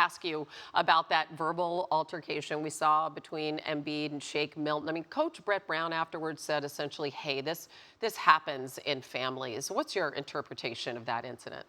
ask you about that verbal altercation we saw between Embiid and Shake Milton. I mean, Coach Brett Brown afterwards said essentially, hey, this happens in families. What's your interpretation of that incident?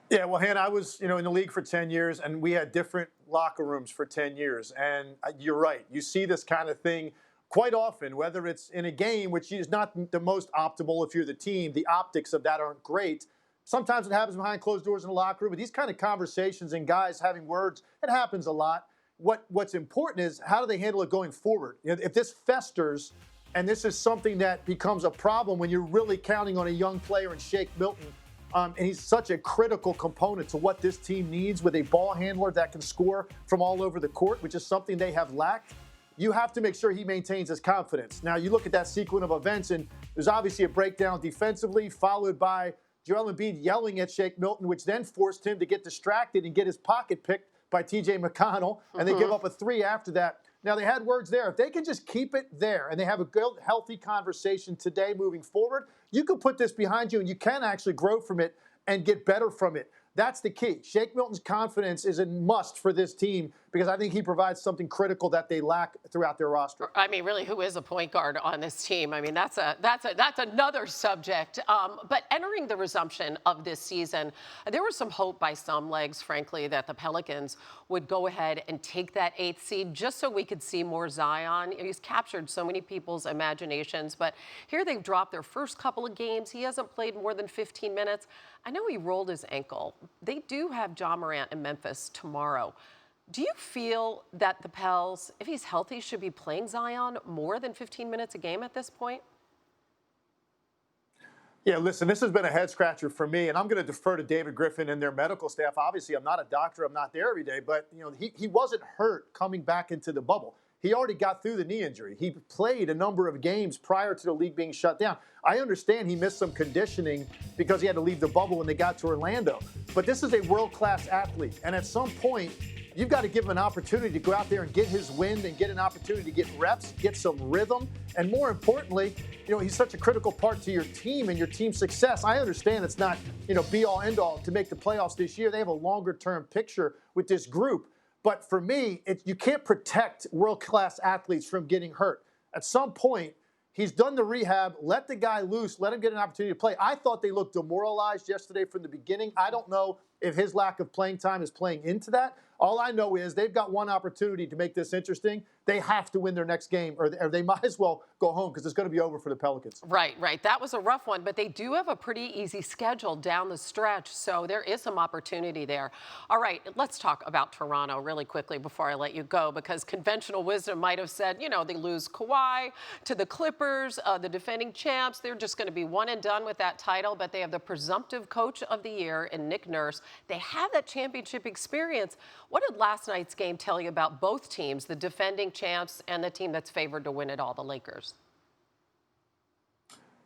Yeah, well, Hannah, I was, in the league for 10 years, and we had different locker rooms for 10 years. And you're right. You see this kind of thing quite often, whether it's in a game, which is not the most optimal if you're the team. The optics of that aren't great. Sometimes it happens behind closed doors in the locker room, but these kind of conversations and guys having words, it happens a lot. What's important is how do they handle it going forward? If this festers and this is something that becomes a problem when you're really counting on a young player in Shake Milton, and he's such a critical component to what this team needs with a ball handler that can score from all over the court, which is something they have lacked. You have to make sure he maintains his confidence. Now, you look at that sequence of events, and there's obviously a breakdown defensively, followed by Joel Embiid yelling at Shake Milton, which then forced him to get distracted and get his pocket picked by T.J. McConnell, and they give up a three after that. Now, they had words there. If they can just keep it there and they have a good, healthy conversation today moving forward, you can put this behind you and you can actually grow from it and get better from it. That's the key. Shake Milton's confidence is a must for this team because I think he provides something critical that they lack throughout their roster. I mean, really, who is a point guard on this team? I mean, that's another subject. But entering the resumption of this season, there was some hope by some legs, frankly, that the Pelicans would go ahead and take that 8th seed just so we could see more Zion. He's captured so many people's imaginations, but here they've dropped their first couple of games. He hasn't played more than 15 minutes. I know he rolled his ankle. They do have Ja Morant in Memphis tomorrow. Do you feel that the Pels, if he's healthy, should be playing Zion more than 15 minutes a game at this point? Yeah, listen, this has been a head scratcher for me, and I'm going to defer to David Griffin and their medical staff. Obviously, I'm not a doctor. I'm not there every day, but he wasn't hurt coming back into the bubble. He already got through the knee injury. He played a number of games prior to the league being shut down. I understand he missed some conditioning because he had to leave the bubble when they got to Orlando. But this is a world-class athlete. And at some point, you've got to give him an opportunity to go out there and get his wind and get an opportunity to get reps, get some rhythm. And more importantly, he's such a critical part to your team and your team's success. I understand it's not, be-all, end-all to make the playoffs this year. They have a longer-term picture with this group. But for me, you can't protect world-class athletes from getting hurt. At some point, he's done the rehab. Let the guy loose. Let him get an opportunity to play. I thought they looked demoralized yesterday from the beginning. I don't know if his lack of playing time is playing into that. All I know is they've got one opportunity to make this interesting. They have to win their next game, or they might as well go home because it's going to be over for the Pelicans. Right. That was a rough one, but they do have a pretty easy schedule down the stretch, so there is some opportunity there. All right, let's talk about Toronto really quickly before I let you go, because conventional wisdom might have said, they lose Kawhi to the Clippers, the defending champs. They're just going to be one and done with that title, but they have the presumptive coach of the year in Nick Nurse. They have that championship experience. What did last night's game tell you about both teams, the defending champs and the team that's favored to win it all, the Lakers?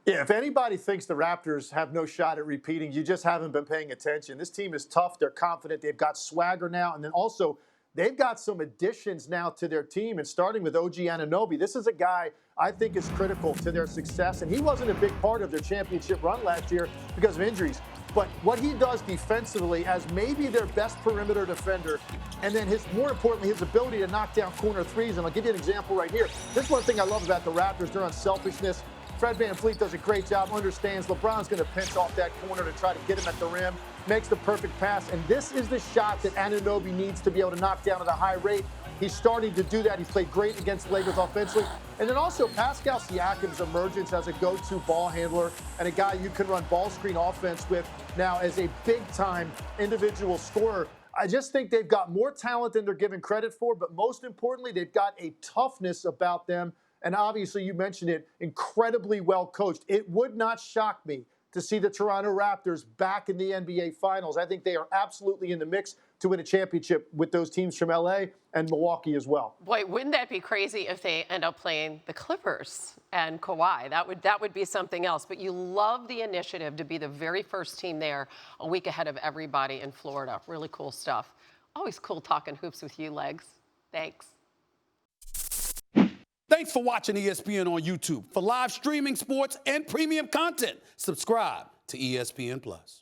Yeah, if anybody thinks the Raptors have no shot at repeating, you just haven't been paying attention. This team is tough. They're confident. They've got swagger now. And then also, they've got some additions now to their team, and starting with OG Anunoby. This is a guy I think is critical to their success, and he wasn't a big part of their championship run last year because of injuries. But what he does defensively as maybe their best perimeter defender, and then more importantly, his ability to knock down corner threes. And I'll give you an example right here. This is one thing I love about the Raptors. Their unselfishness. Fred VanVleet does a great job, understands LeBron's going to pinch off that corner to try to get him at the rim, makes the perfect pass. And this is the shot that Anunoby needs to be able to knock down at a high rate. He's starting to do that. He's played great against the Lakers offensively. And then also Pascal Siakam's emergence as a go-to ball handler and a guy you can run ball screen offense with now as a big-time individual scorer. I just think they've got more talent than they're given credit for, but most importantly, they've got a toughness about them. And obviously, you mentioned it, incredibly well coached. It would not shock me to see the Toronto Raptors back in the NBA Finals. I think they are absolutely in the mix to win a championship with those teams from LA and Milwaukee as well. Boy, wouldn't that be crazy if they end up playing the Clippers and Kawhi? That would be something else. But you love the initiative to be the very first team there a week ahead of everybody in Florida. Really cool stuff. Always cool talking hoops with you, Legs. Thanks. Thanks for watching ESPN on YouTube. For live streaming sports and premium content, subscribe to ESPN+.